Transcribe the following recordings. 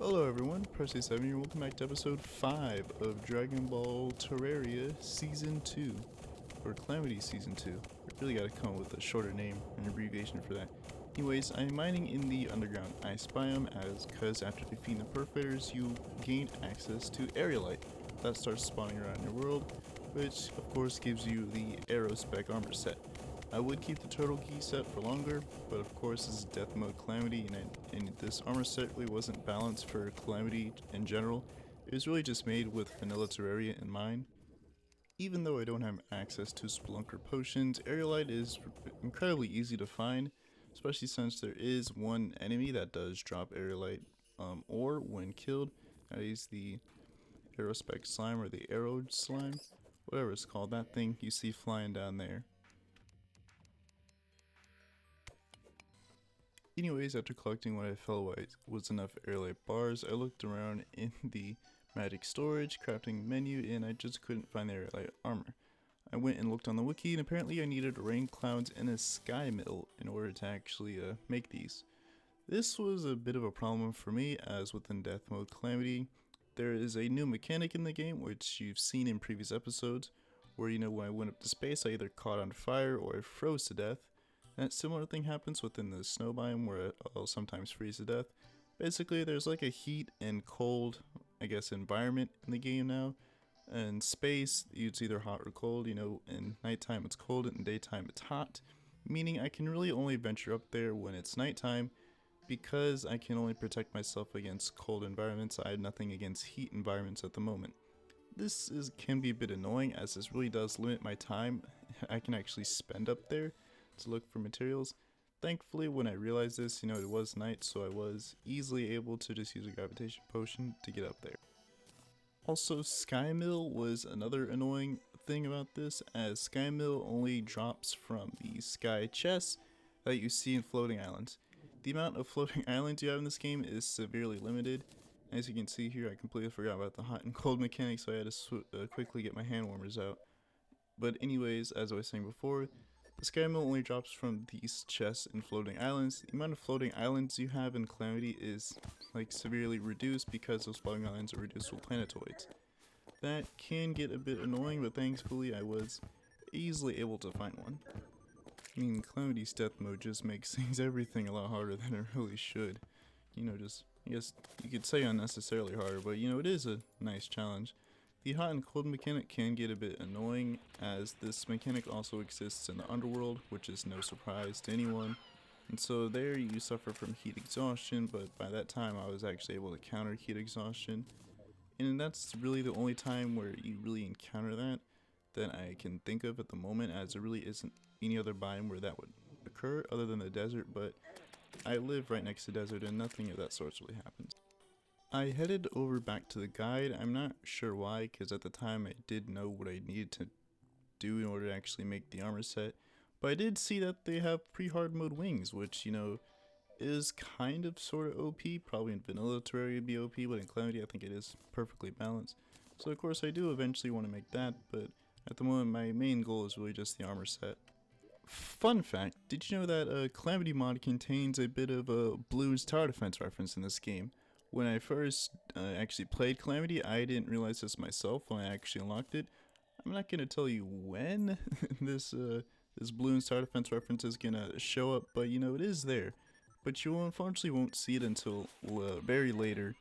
Hello everyone, Percy7 here, welcome back to episode 5 of Dragonball Terraria Season 2, or Calamity Season 2. I really gotta come up with a shorter name, an abbreviation for that. Anyways, I'm mining in the underground ice biome cause after defeating the perforators, you gain access to aerolite. That starts spawning around your world, which of course gives you the arrow spec armor set. I would keep the turtle key set for longer, but of course this is death mode Calamity and this armor set really wasn't balanced for Calamity in general. It was really just made with vanilla Terraria in mind. Even though I don't have access to Spelunker potions, aerolite is incredibly easy to find, especially since there is one enemy that does drop aerolite ore when killed. That is the aerospec slime or the arrow slime, whatever it's called, that thing you see flying down there. Anyways, after collecting what I felt was enough aerolite bars, I looked around in the magic storage crafting menu and I just couldn't find the aerolite armor. I went and looked on the wiki and apparently I needed rain clouds and a sky mill in order to actually make these. This was a bit of a problem for me, as within death mode Calamity, there is a new mechanic in the game which you've seen in previous episodes, where when I went up to space I either caught on fire or I froze to death. That similar thing happens within the snow biome where I'll sometimes freeze to death. Basically, there's like a heat and cold, I guess, environment in the game now. And space, it's either hot or cold, in nighttime it's cold and in daytime it's hot. Meaning I can really only venture up there when it's nighttime, because I can only protect myself against cold environments. I have nothing against heat environments at the moment. This can be a bit annoying, as this really does limit my time I can actually spend up there to look for materials. Thankfully, when I realized this, it was night, so I was easily able to just use a gravitation potion to get up there. Also, Sky Mill was another annoying thing about this, as Sky Mill only drops from the sky chests that you see in floating islands. The amount of floating islands you have in this game is severely limited. As you can see here, I completely forgot about the hot and cold mechanic, so I had to quickly get my hand warmers out. But anyways, as I was saying before, the sky mill only drops from these chests in floating islands. The amount of floating islands you have in Calamity is severely reduced because those floating islands are reduced with planetoids. That can get a bit annoying, but thankfully I was easily able to find one. I mean, Calamity's death mode just makes everything a lot harder than it really should. I guess you could say unnecessarily harder, but it is a nice challenge. The hot and cold mechanic can get a bit annoying, as this mechanic also exists in the underworld, which is no surprise to anyone. And so there you suffer from heat exhaustion, but by that time I was actually able to counter heat exhaustion. And that's really the only time where you really encounter that I can think of at the moment, as there really isn't any other biome where that would occur other than the desert, but I live right next to the desert and nothing of that sort really happens. I headed over back to the guide. I'm not sure why, because at the time I did know what I needed to do in order to actually make the armor set, but I did see that they have pre-hard mode wings, which is kind of sort of OP. Probably in vanilla Terraria it'd be OP, but in Calamity I think it is perfectly balanced. So of course I do eventually want to make that, but at the moment my main goal is really just the armor set. Fun fact, did you know that Calamity mod contains a bit of a Bloons tower defense reference in this game? When I first actually played Calamity, I didn't realize this myself when I actually unlocked it. I'm not going to tell you when this Bloons tower defense reference is going to show up, but it is there. But you unfortunately won't see it until very later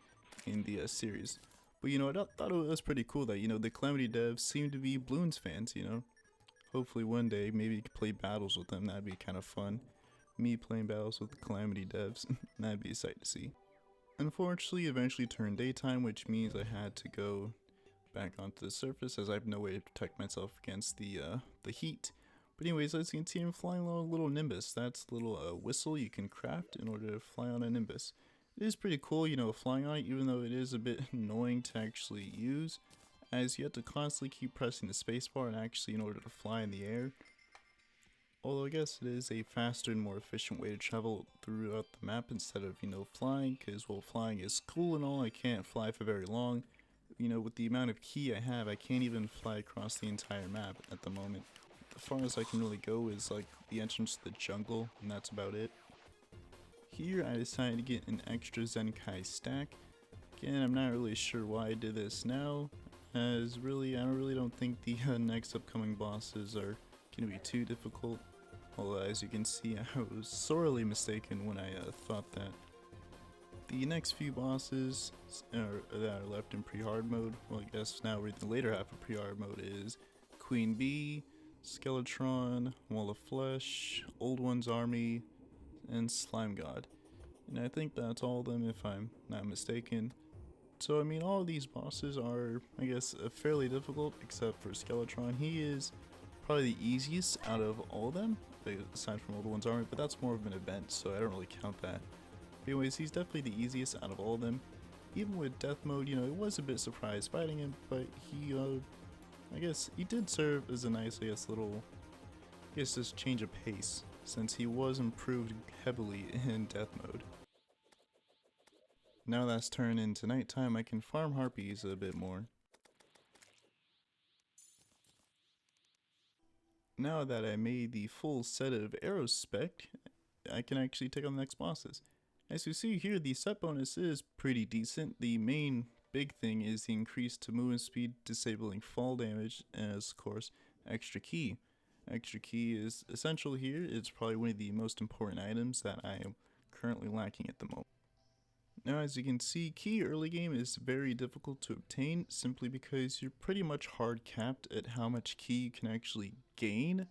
in the series. But I thought it was pretty cool that the Calamity devs seem to be Bloons fans, Hopefully one day maybe you could play battles with them, that'd be kind of fun. Me playing battles with the Calamity devs, that'd be a sight to see. Unfortunately, eventually turned daytime, which means I had to go back onto the surface, as I have no way to protect myself against the heat. But anyways, as you can see, I'm flying on a little nimbus. That's a little whistle you can craft in order to fly on a nimbus. It is pretty cool, flying on it, even though it is a bit annoying to actually use, as you have to constantly keep pressing the spacebar and actually in order to fly in the air. Although I guess it is a faster and more efficient way to travel throughout the map instead of, flying, because while flying is cool and all, I can't fly for very long. With the amount of ki I have, I can't even fly across the entire map at the moment. As far as I can really go is the entrance to the jungle, and that's about it. Here I decided to get an extra Zenkai stack. Again, I'm not really sure why I did this now, as really, I really don't think the next upcoming bosses are going to be too difficult. Although, as you can see, I was sorely mistaken when I thought that. The next few bosses that are left in pre-hard mode, well, I guess now we're in the later half of pre-hard mode, is Queen Bee, Skeletron, Wall of Flesh, Old One's Army, and Slime God. And I think that's all of them if I'm not mistaken. So I mean, all of these bosses are, I guess, fairly difficult except for Skeletron. He is probably the easiest out of all of them, aside from Old One's Army, but that's more of an event, so I don't really count that. But anyways, he's definitely the easiest out of all of them. Even with death mode, you know, it was a bit surprised fighting him, but he, I guess, he did serve as a nice, I guess, little, I guess, just change of pace, since he was improved heavily in death mode. Now that's turned into nighttime, I can farm harpies a bit more. Now that I made the full set of arrows spec, I can actually take on the next bosses. As you see here, the set bonus is pretty decent. The main big thing is the increase to movement speed, disabling fall damage, as of course, extra ki. Extra ki is essential here. It's probably one of the most important items that I am currently lacking at the moment. Now, as you can see, ki early game is very difficult to obtain simply because you're pretty much hard capped at how much ki you can actually gain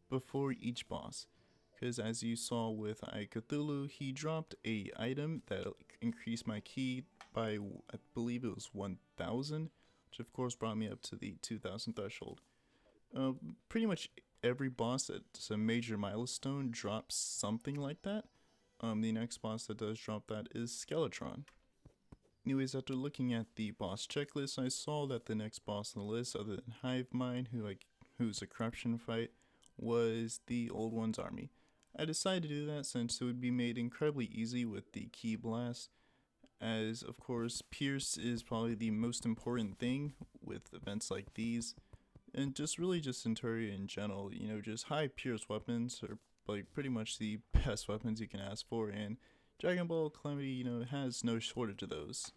before each boss. Because as you saw with Cthulhu, he dropped a item that increased my ki by, I believe it was 1,000, which of course brought me up to the 2,000 threshold. Pretty much every boss that's a major milestone drops something like that. The next boss that does drop that is Skeletron. Anyways, after looking at the boss checklist, I saw that the next boss on the list, other than Hivemine, who's a corruption fight, was the Old One's Army. I decided to do that since it would be made incredibly easy with the Ki Blast, as of course Pierce is probably the most important thing with events like these, and just really just in Terraria in general. You know, just high Pierce weapons are like pretty much the best weapons you can ask for, and Dragonball Calamity, you know, has no shortage of those.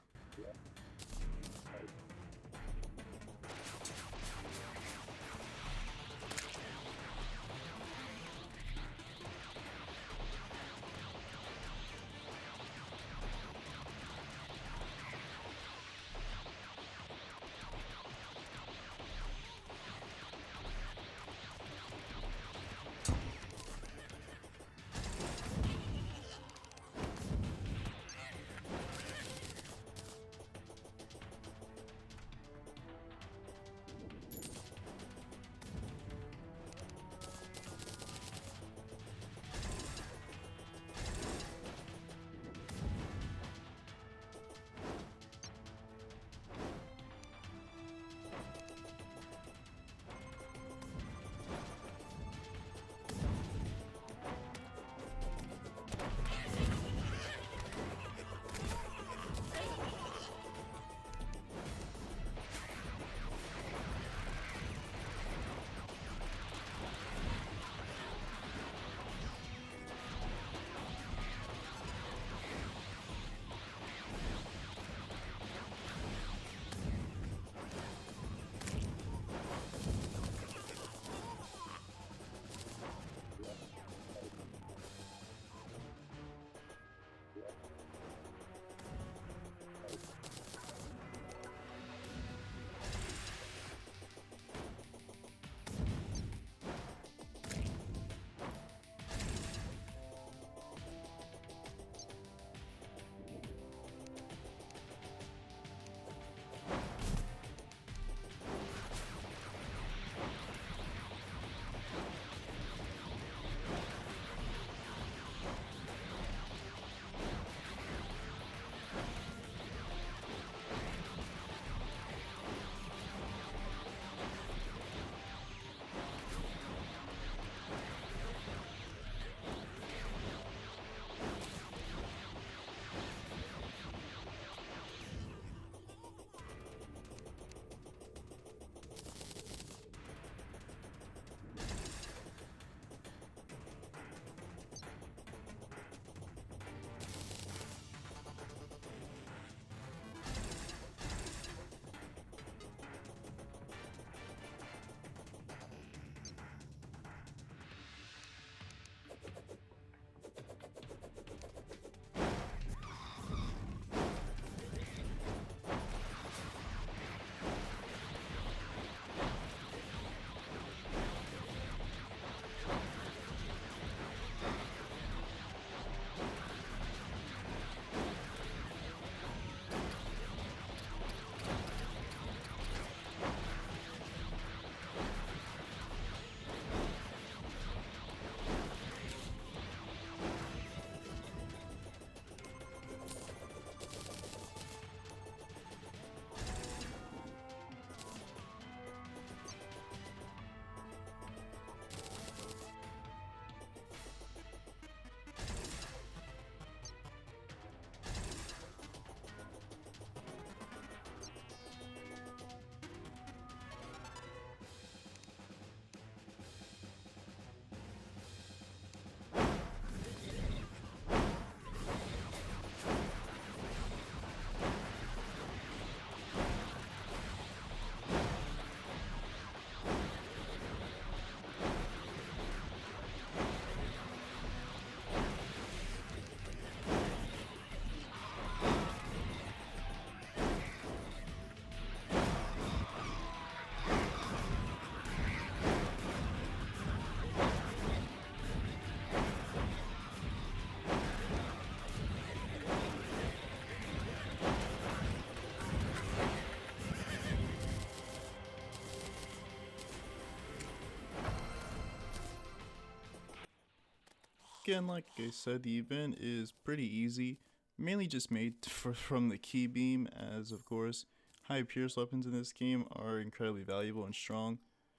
Again, like I said, the event is pretty easy, mainly just made from the key beam, as of course, high pierce weapons in this game are incredibly valuable and strong,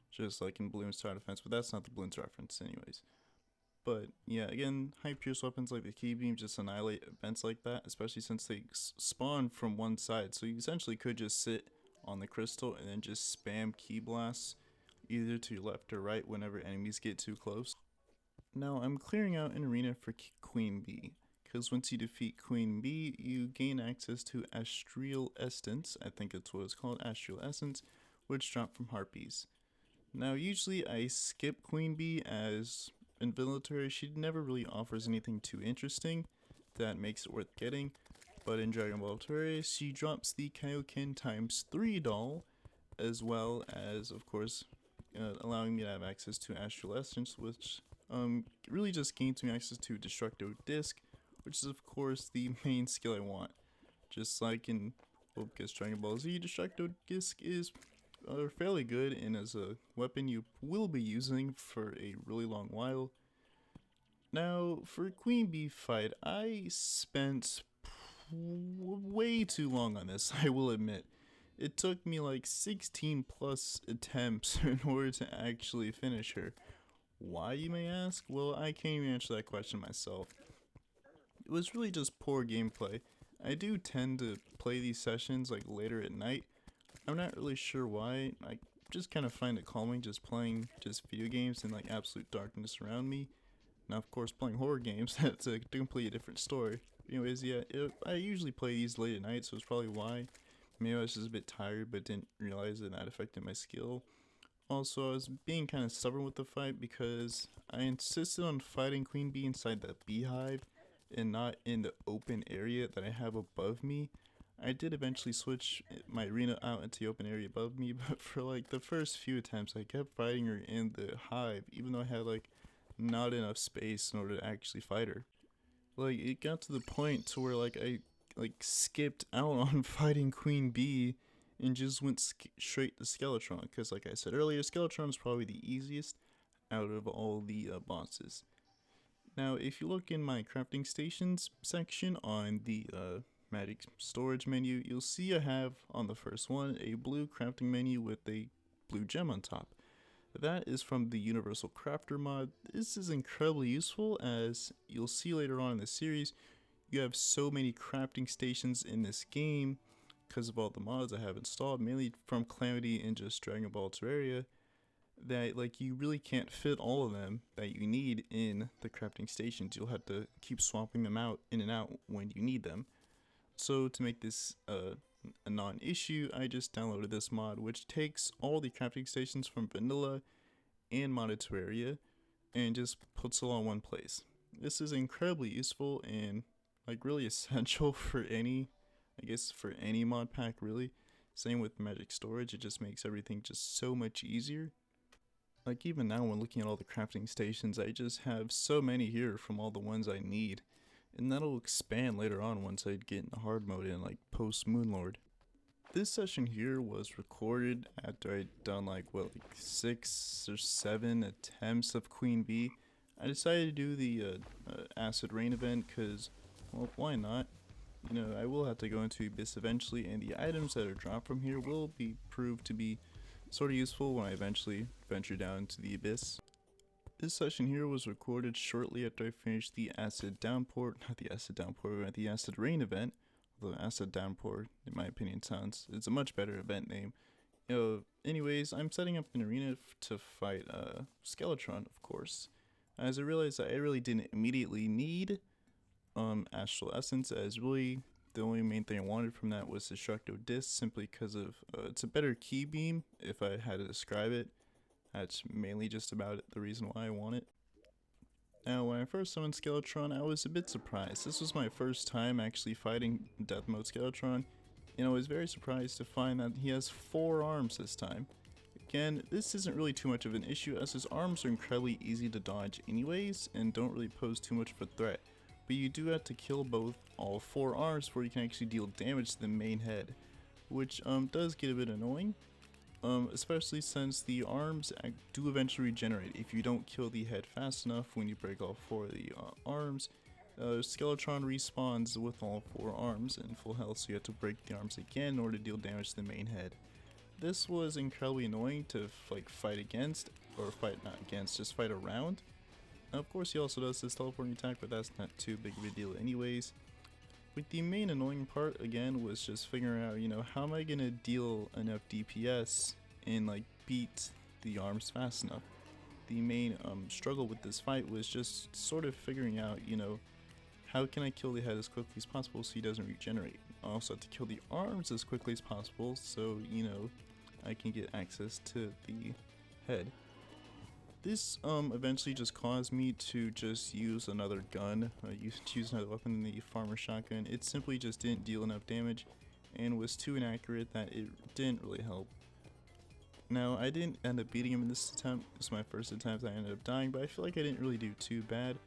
just like in Bloons Tower Defense, but that's not the Bloons reference anyways. But yeah, again, high pierce weapons like the key beam just annihilate events like that, especially since they spawn from one side, so you essentially could just sit on the crystal and then just spam key blasts either to your left or right whenever enemies get too close. Now I'm clearing out an arena for Queen Bee, because once you defeat Queen Bee, you gain access to Astral Essence, I think it's what it's called, Astral Essence, which drop from Harpies. Now usually I skip Queen Bee, as in Military she never really offers anything too interesting that makes it worth getting, but in Dragonball Terraria she drops the Kaioken ×3 doll, as well as of course allowing me to have access to Astral Essence, which really just gains me access to Destructo Disc, which is of course the main skill I want. Just like in Dragon Ball Z, Destructo Disc is fairly good and as a weapon you will be using for a really long while. Now for Queen Bee fight, I spent way too long on this, I will admit. It took me like 16 plus attempts in order to actually finish her. Why, you may ask? Well, I can't even answer that question myself. It was really just poor gameplay. I do tend to play these sessions like later at night. I'm not really sure why. I just kind of find it calming just playing just video games in like absolute darkness around me. Now of course playing horror games, that's a completely different story. Anyways, yeah, I usually play these late at night, so it's probably why. Maybe I was just a bit tired but didn't realize that affected my skill. Also, I was being kind of stubborn with the fight because I insisted on fighting Queen Bee inside the beehive and not in the open area that I have above me. I did eventually switch my arena out into the open area above me, but for like the first few attempts I kept fighting her in the hive, even though I had like not enough space in order to actually fight her. Like it got to the point to where like I skipped out on fighting Queen Bee and just went straight to Skeletron, because like I said earlier, Skeletron is probably the easiest out of all the bosses. Now if you look in my crafting stations section on the magic storage menu, you'll see I have on the first one a blue crafting menu with a blue gem on top. That is from the Universal Crafter mod. This is incredibly useful, as you'll see later on in the series. You have so many crafting stations in this game because of all the mods I have installed, mainly from Calamity and just Dragonball Terraria, that like you really can't fit all of them that you need in the crafting stations. You'll have to keep swapping them out in and out when you need them. So to make this a non-issue, I just downloaded this mod, which takes all the crafting stations from vanilla and modded Terraria and just puts it all in one place. This is incredibly useful and like really essential for any, I guess for any mod pack really. Same with magic storage, it just makes everything just so much easier. Like even now when looking at all the crafting stations, I just have so many here from all the ones I need. And that'll expand later on once I get in hard mode and like post Moonlord. This session here was recorded after I'd done like 6 or 7 attempts of Queen Bee. I decided to do the acid rain event because, well, why not? You know, I will have to go into Abyss eventually, and the items that are dropped from here will be proved to be sort of useful when I eventually venture down to the Abyss. This session here was recorded shortly after I finished the acid downpour, not the acid downpour, but the acid rain event. Although acid downpour, in my opinion, it's a much better event name. Anyways, I'm setting up an arena to fight Skeletron, of course, as I realized that I really didn't immediately need Astral Essence, as really the only main thing I wanted from that was Destructo Disc, simply because of it's a better key beam if I had to describe it. That's mainly just about it, the reason why I want it. Now, when I first summoned Skeletron, I was a bit surprised. This was my first time actually fighting Death Mode Skeletron, and I was very surprised to find that he has 4 arms this time. Again, this isn't really too much of an issue, as his arms are incredibly easy to dodge anyways, and don't really pose too much of a threat. But you do have to kill all 4 arms before you can actually deal damage to the main head, which does get a bit annoying. especially since the arms do eventually regenerate. If you don't kill the head fast enough when you break all 4 of the arms, Skeletron respawns with all 4 arms in full health, so you have to break the arms again in order to deal damage to the main head. This was incredibly annoying to fight against, or fight not against, just fight around. Of course he also does this teleporting attack, but that's not too big of a deal anyways. But the main annoying part again was just figuring out, you know, how am I gonna deal enough DPS and like beat the arms fast enough. The main struggle with this fight was just sort of figuring out, you know, how can I kill the head as quickly as possible so he doesn't regenerate. I also have to kill the arms as quickly as possible so, you know, I can get access to the head. This eventually just caused me to just use another gun, use another weapon than the farmer shotgun. It simply just didn't deal enough damage and was too inaccurate that it didn't really help. Now I didn't end up beating him in this attempt. This was my first attempt. I ended up dying, but I feel like I didn't really do too bad.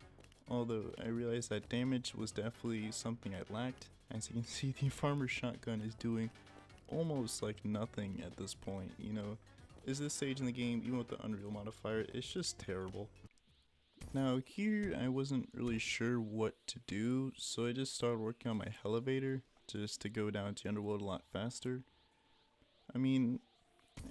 Although I realized that damage was definitely something I lacked. As you can see, the farmer shotgun is doing almost like nothing at this point, you know. Is this stage in the game, even with the Unreal modifier, it's just terrible. Now here I wasn't really sure what to do, so I just started working on my elevator just to go down to Underworld a lot faster. I mean,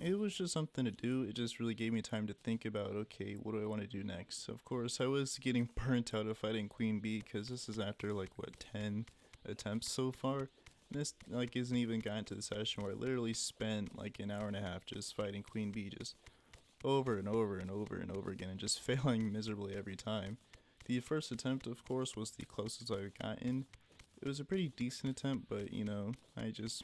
it was just something to do. It just really gave me time to think about, okay, what do I want to do next? Of course, I was getting burnt out of fighting Queen Bee because this is after like what, 10 attempts so far. This like isn't even gotten to the session where I literally spent like an hour and a half just fighting Queen Bee just over and over and over and over again and just failing miserably every time. The first attempt, of course, was the closest I've gotten. It was a pretty decent attempt, but you know, I just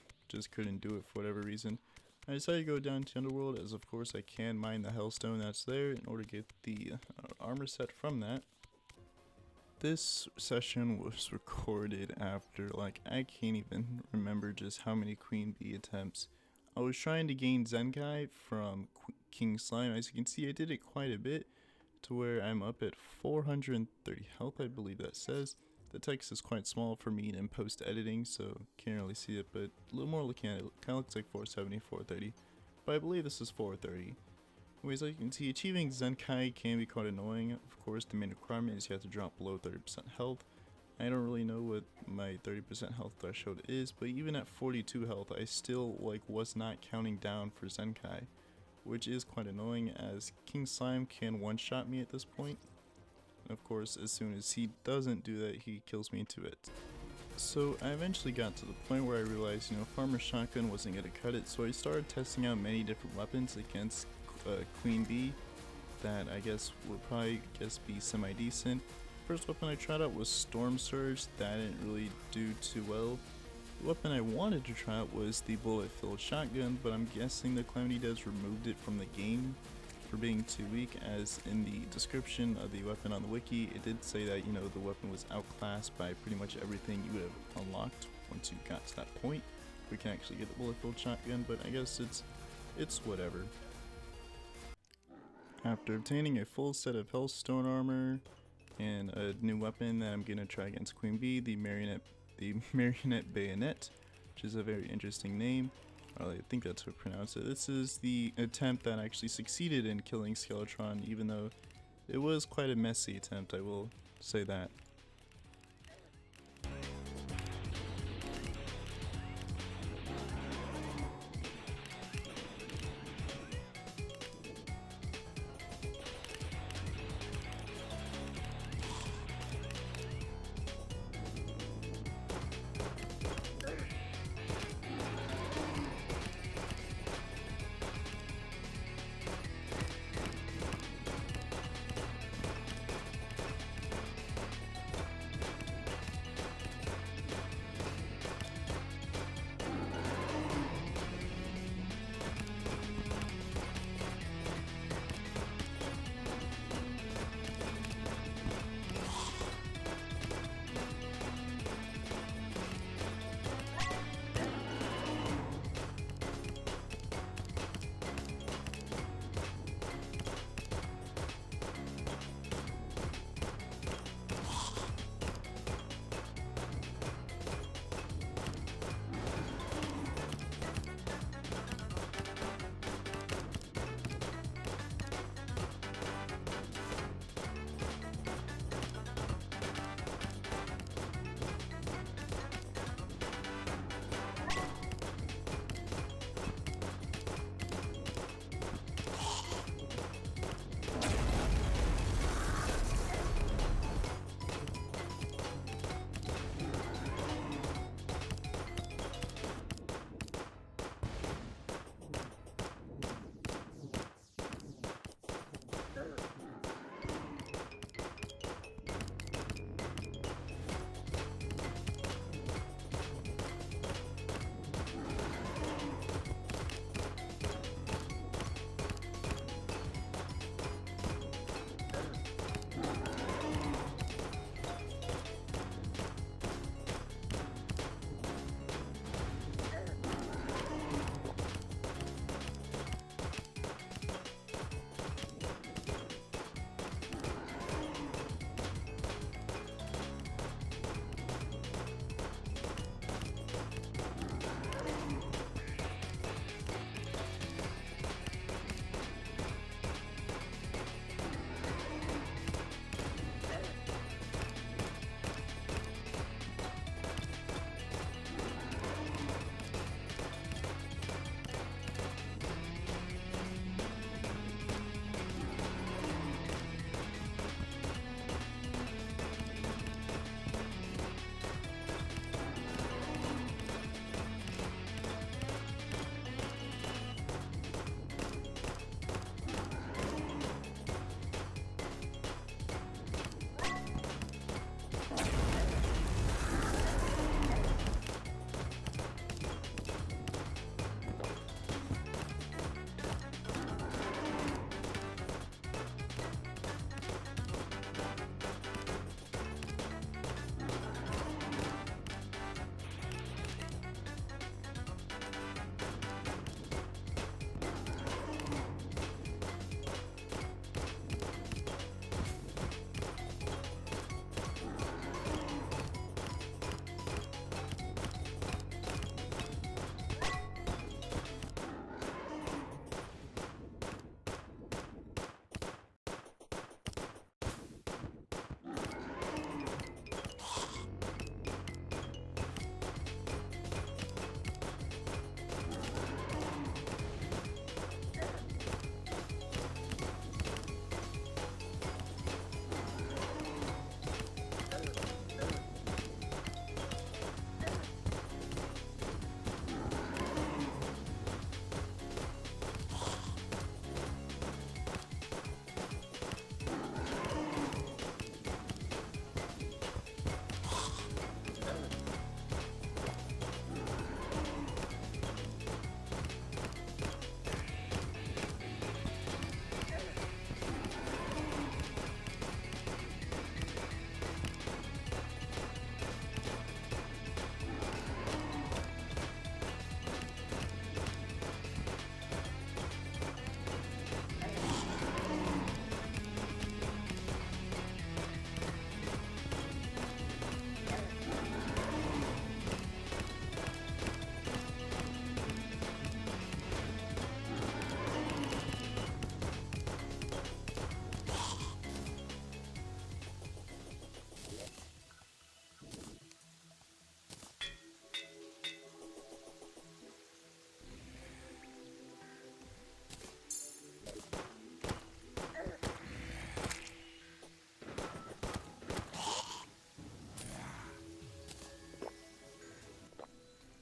couldn't do it for whatever reason. I decided to go down to Underworld as of course I can mine the Hellstone that's there in order to get the armor set from that. This session was recorded after, like, I can't even remember just how many Queen Bee attempts. I was trying to gain Zenkai from King Slime. As you can see, I did it quite a bit to where I'm up at 430 health, I believe that says. The text is quite small for me in post editing, so can't really see it, but a little more looking at it, kind of looks like 470, 430. But I believe this is 430. Anyways, as you can see, achieving Zenkai can be quite annoying. Of course, the main requirement is you have to drop below 30% health. I don't really know what my 30% health threshold is, but even at 42 health, I still was not counting down for Zenkai, which is quite annoying as King Slime can one-shot me at this point. And of course, as soon as he doesn't do that, he kills me into it. So I eventually got to the point where I realized, you know, Farmer Shotgun wasn't going to cut it, so I started testing out many different weapons against Queen Bee that I guess would probably be semi-decent. First weapon I tried out was Storm Surge. That didn't really do too well. The weapon I wanted to try out was the bullet-filled shotgun, but I'm guessing the Calamity devs removed it from the game for being too weak, as in the description of the weapon on the wiki, it did say that, you know, the weapon was outclassed by pretty much everything you would have unlocked once you got to that point. We can actually get the bullet-filled shotgun, but I guess it's whatever. After obtaining a full set of Hellstone armor and a new weapon that I'm gonna try against Queen Bee, the marionette bayonet, which is a very interesting name. I think that's how to pronounce it. This is the attempt that actually succeeded in killing Skeletron, even though it was quite a messy attempt, I will say that.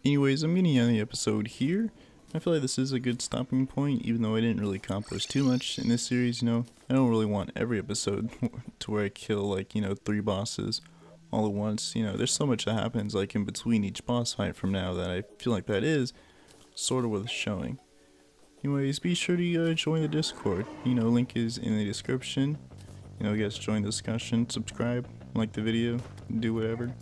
Anyways, I'm getting on the episode here. I feel like this is a good stopping point, even though I didn't really accomplish too much in this series, you know. I don't really want every episode to where I kill, like, you know, 3 bosses all at once. You know, there's so much that happens, like, in between each boss fight from now that I feel like that is sort of worth showing. Anyways, be sure to join the Discord. You know, link is in the description. You know, guys, join the discussion, subscribe, like the video, do whatever.